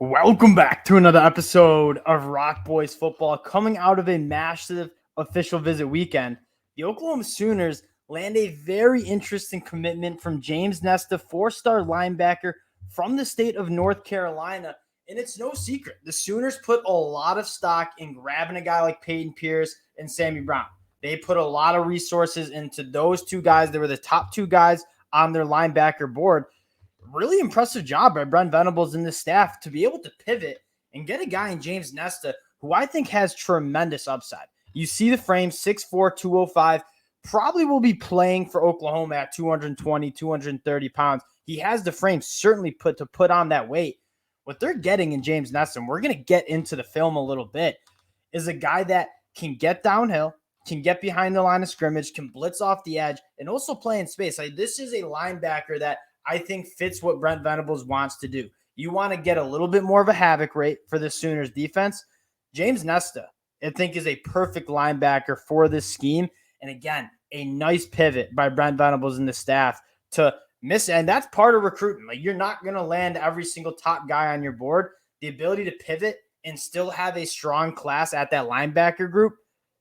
Welcome back to another episode of Rock Boys Football. Coming out of a massive official visit weekend, the Oklahoma Sooners land a very interesting commitment from James Nesta, four-star linebacker from the state of North Carolina. And it's no secret, the Sooners put a lot of stock in grabbing a guy like Peyton Pierce and Sammy Brown. They put a lot of resources into those two guys. They were the top two guys on their linebacker board. Really impressive job by Brent Venables and the staff to be able to pivot and get a guy in James Nesta who I think has tremendous upside. You see the frame, 6'4", 205, probably will be playing for Oklahoma at 220, 230 pounds. He has the frame certainly put on that weight. What they're getting in James Nesta, and we're going to get into the film a little bit, is a guy that can get downhill, can get behind the line of scrimmage, can blitz off the edge, and also play in space. This is a linebacker that I think fits what Brent Venables wants to do. You want to get a little bit more of a havoc rate for the Sooners defense. James Nesta, I think, is a perfect linebacker for this scheme. And again, a nice pivot by Brent Venables and the staff to miss. And that's part of recruiting. You're not going to land every single top guy on your board. The ability to pivot and still have a strong class at that linebacker group,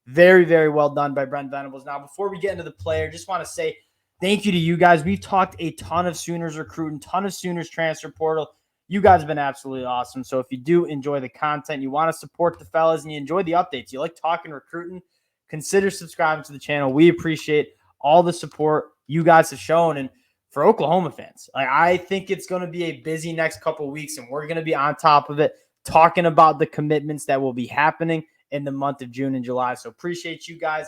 very, very well done by Brent Venables. Now, before we get into the player, just want to say, thank you to you guys. We've talked a ton of Sooners recruiting, ton of Sooners transfer portal. You guys have been absolutely awesome. So if you do enjoy the content, you want to support the fellas, and you enjoy the updates, you like talking recruiting, consider subscribing to the channel. We appreciate all the support you guys have shown. And for Oklahoma fans, I think it's going to be a busy next couple of weeks, and we're going to be on top of it, talking about the commitments that will be happening in the month of June and July. So appreciate you guys.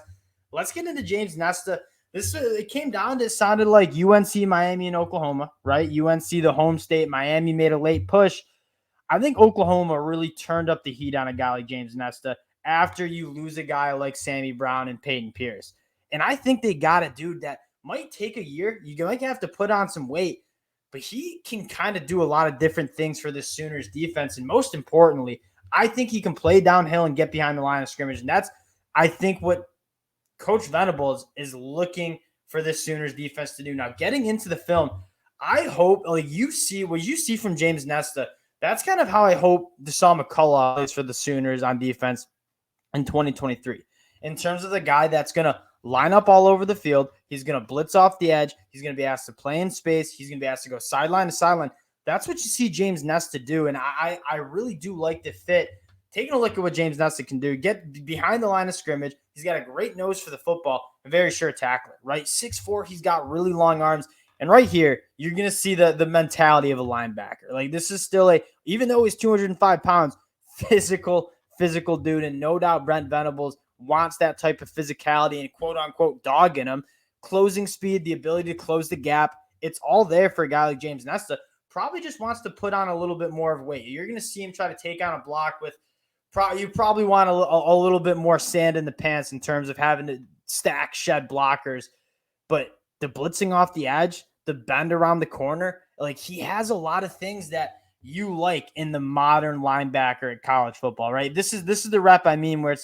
Let's get into James Nesta. It came down to, it sounded like UNC, Miami, and Oklahoma, right? UNC, the home state. Miami made a late push. I think Oklahoma really turned up the heat on a guy like James Nesta after you lose a guy like Sammy Brown and Peyton Pierce. And I think they got a dude that might take a year. You might have to put on some weight, but he can kind of do a lot of different things for the Sooners defense. And most importantly, I think he can play downhill and get behind the line of scrimmage. And that's, I think, what Coach Venables is looking for this Sooners defense to do. Now, getting into the film, I hope you see what you see from James Nesta. That's kind of how I hope Deshaun McCullough plays for the Sooners on defense in 2023. In terms of the guy that's going to line up all over the field, he's going to blitz off the edge, he's going to be asked to play in space, he's going to be asked to go sideline to sideline. That's what you see James Nesta do, and I really do like the fit. Taking a look at what James Nesta can do, get behind the line of scrimmage. He's got a great nose for the football, a very sure tackler, right? 6'4", he's got really long arms. And right here, you're going to see the mentality of a linebacker. This is still even though he's 205 pounds, physical dude. And no doubt Brent Venables wants that type of physicality and quote-unquote dog in him. Closing speed, the ability to close the gap, it's all there for a guy like James Nesta. Probably just wants to put on a little bit more of weight. You're going to see him try to take on a block with you probably want a little bit more sand in the pants in terms of having to stack shed blockers. But the blitzing off the edge, the bend around the corner, he has a lot of things that you like in the modern linebacker at college football, right? This is the rep I mean, where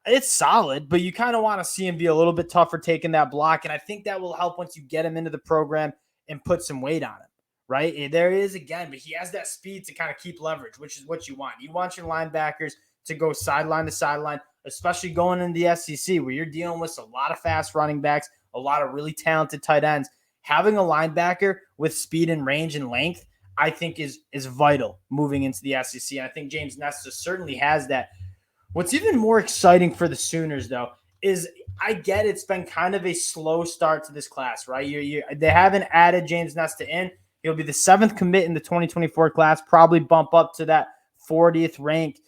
it's solid, but you kind of want to see him be a little bit tougher taking that block. And I think that will help once you get him into the program and put some weight on him. Right? There is again, but he has that speed to kind of keep leverage, which is what you want. You want your linebackers to go sideline to sideline, especially going into the SEC where you're dealing with a lot of fast running backs, a lot of really talented tight ends. Having a linebacker with speed and range and length, I think is vital moving into the SEC. And I think James Nesta certainly has that. What's even more exciting for the Sooners, though, is I get it's been kind of a slow start to this class, right? They haven't added James Nesta in. He'll be the 7th commit in the 2024 class, probably bump up to that 40th rank.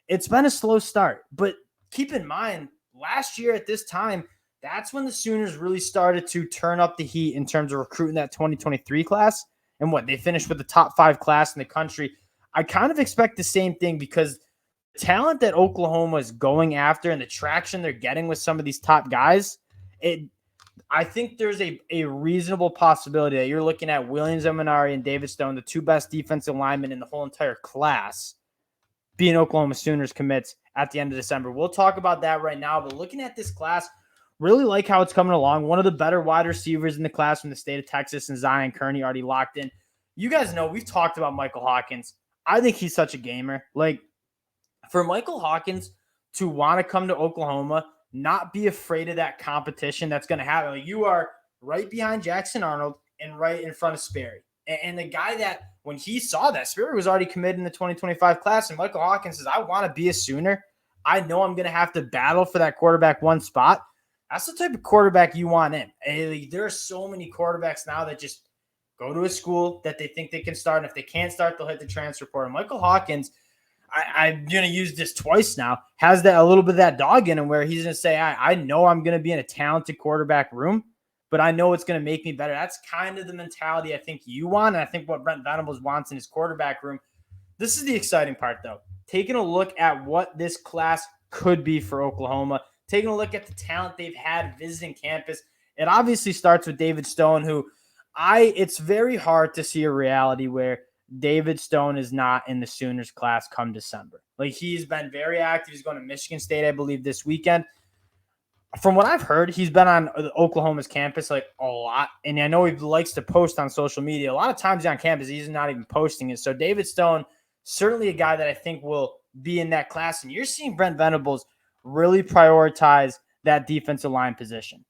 It's been a slow start, but keep in mind, last year at this time, that's when the Sooners really started to turn up the heat in terms of recruiting that 2023 class. And they finished with the top 5 class in the country. I kind of expect the same thing because the talent that Oklahoma is going after and the traction they're getting with some of these top guys, I think there's a reasonable possibility that you're looking at Williams Eminari and David Stone, the 2 best defensive linemen in the whole entire class, being Oklahoma Sooners commits at the end of December. We'll talk about that right now, but looking at this class, really like how it's coming along. One of the better wide receivers in the class from the state of Texas, and Zion Kearney already locked in. You guys know we've talked about Michael Hawkins I think he's such a gamer. Like, for Michael Hawkins to want to come to Oklahoma, not be afraid of that competition that's going to happen. Like, you are right behind Jackson Arnold and right in front of Sperry. And the guy that, when he saw that, Sperry was already committed in the 2025 class, and Michael Hawkins says, I want to be a Sooner. I know I'm going to have to battle for that quarterback one spot. That's the type of quarterback you want in. And there are so many quarterbacks now that just go to a school that they think they can start, and if they can't start, they'll hit the transfer portal. Michael Hawkins, I'm going to use this twice now, has that a little bit of that dog in him where he's going to say, I know I'm going to be in a talented quarterback room, but I know it's going to make me better. That's kind of the mentality I think you want, and I think what Brent Venables wants in his quarterback room. This is the exciting part, though. Taking a look at what this class could be for Oklahoma, taking a look at the talent they've had visiting campus. It obviously starts with David Stone, who it's very hard to see a reality where David Stone is not in the Sooners class come December. Like, he's been very active. He's going to Michigan State, I believe, this weekend. From what I've heard, he's been on Oklahoma's campus like a lot. And I know he likes to post on social media. A lot of times on campus, he's not even posting it. So David Stone, certainly a guy that I think will be in that class. And you're seeing Brent Venables really prioritize that defensive line position,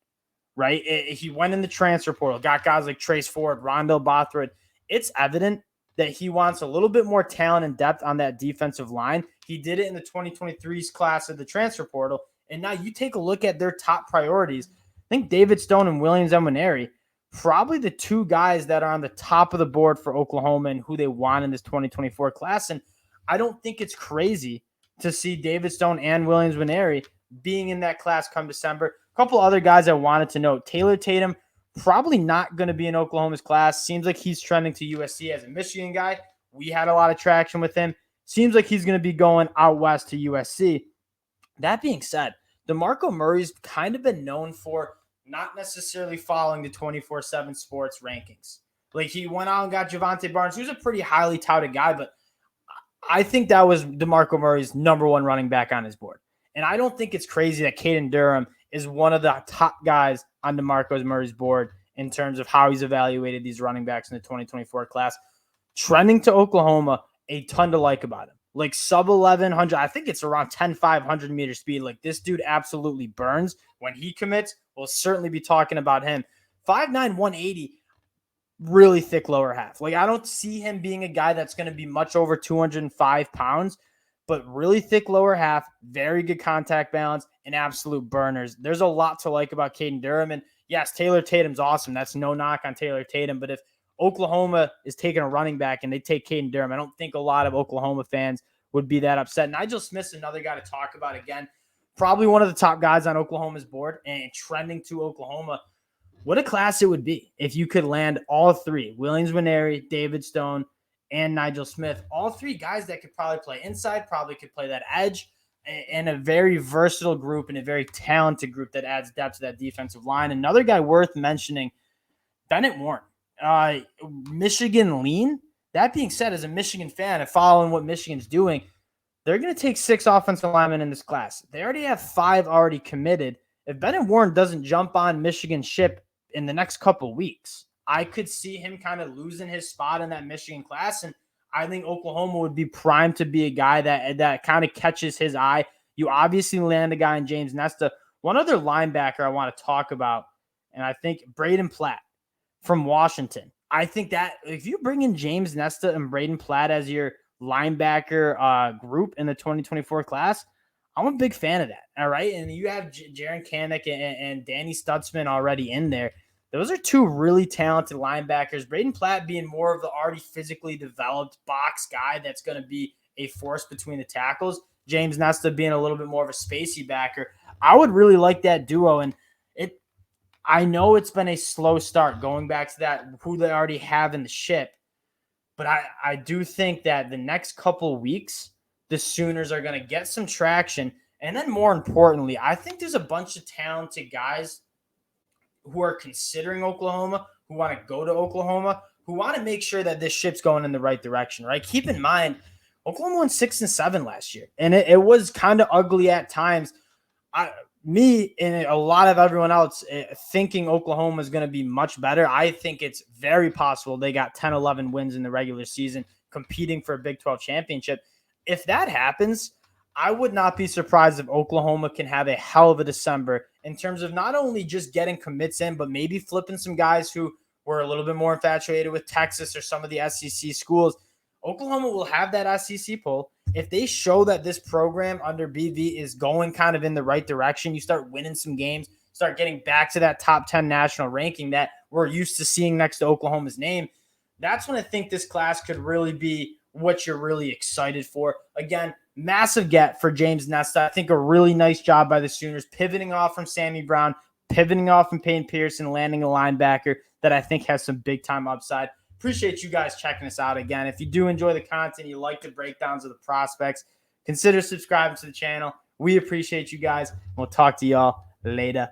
right? He went in the transfer portal, got guys like Trace Ford, Rondell Bothroyd. It's evident that he wants a little bit more talent and depth on that defensive line. He did it in the 2023's class of the transfer portal. And now you take a look at their top priorities. I think David Stone and Williams Emaneri, probably the two guys that are on the top of the board for Oklahoma and who they want in this 2024 class. And I don't think it's crazy to see David Stone and Williams Emaneri being in that class come December. A couple other guys I wanted to note. Taylor Tatum, probably not going to be in Oklahoma's class. Seems like he's trending to USC as a Michigan guy. We had a lot of traction with him. Seems like he's going to be going out west to USC. That being said, DeMarco Murray's kind of been known for not necessarily following the 24/7 sports rankings. Like, he went out and got Javante Barnes, who's a pretty highly touted guy, but I think that was DeMarco Murray's number one running back on his board. And I don't think it's crazy that Caden Durham is one of the top guys on DeMarco Murray's board in terms of how he's evaluated these running backs in the 2024 class. Trending to Oklahoma, a ton to like about him. Like, sub 1100, I think it's around 10,500 meter speed. Like, this dude absolutely burns. When he commits, we'll certainly be talking about him. 5'9", 180, really thick lower half. Like, I don't see him being a guy that's going to be much over 205 pounds, but really thick lower half, very good contact balance, and absolute burners. There's a lot to like about Caden Durham. And yes, Taylor Tatum's awesome. That's no knock on Taylor Tatum. But if Oklahoma is taking a running back and they take Caden Durham, I don't think a lot of Oklahoma fans would be that upset. Nigel Smith's another guy to talk about again. Probably one of the top guys on Oklahoma's board and trending to Oklahoma. What a class it would be if you could land all three, Williams Nwaneri, David Stone, and Nigel Smith, all three guys that could probably play inside, probably could play that edge, and a very versatile group and a very talented group that adds depth to that defensive line. Another guy worth mentioning, Bennett Warren. Michigan lean. That being said, as a Michigan fan and following what Michigan's doing, they're going to take 6 offensive linemen in this class. They already have 5 already committed. If Bennett Warren doesn't jump on Michigan's ship in the next couple weeks, I could see him kind of losing his spot in that Michigan class. And I think Oklahoma would be primed to be a guy that kind of catches his eye. You obviously land a guy in James Nesta. One other linebacker I want to talk about, and I think Braden Platt from Washington. I think that if you bring in James Nesta and Braden Platt as your linebacker group in the 2024 class, I'm a big fan of that. All right. And you have Jaron Kamek and Danny Stutzman already in there. Those are 2 really talented linebackers. Braden Platt being more of the already physically developed box guy that's going to be a force between the tackles. James Nesta being a little bit more of a spacey backer. I would really like that duo. And I know it's been a slow start going back to that, who they already have in the ship. But I do think that the next couple of weeks, the Sooners are going to get some traction. And then more importantly, I think there's a bunch of talented guys who are considering Oklahoma, who want to go to Oklahoma, who want to make sure that this ship's going in the right direction, right? Keep in mind, Oklahoma won 6-7 last year, and it was kind of ugly at times. Me and a lot of everyone else thinking Oklahoma is going to be much better. I think it's very possible they got 10, 11 wins in the regular season, competing for a Big 12 championship. If that happens, I would not be surprised if Oklahoma can have a hell of a December in terms of not only just getting commits in, but maybe flipping some guys who were a little bit more infatuated with Texas or some of the SEC schools. Oklahoma will have that SEC pull. If they show that this program under BV is going kind of in the right direction, you start winning some games, start getting back to that top 10 national ranking that we're used to seeing next to Oklahoma's name, that's when I think this class could really be what you're really excited for. Again, massive get for James Nesta. I think a really nice job by the Sooners, pivoting off from Sammy Brown, pivoting off from Payne Pearson, landing a linebacker that I think has some big-time upside. Appreciate you guys checking us out again. If you do enjoy the content, you like the breakdowns of the prospects, consider subscribing to the channel. We appreciate you guys. We'll talk to y'all later.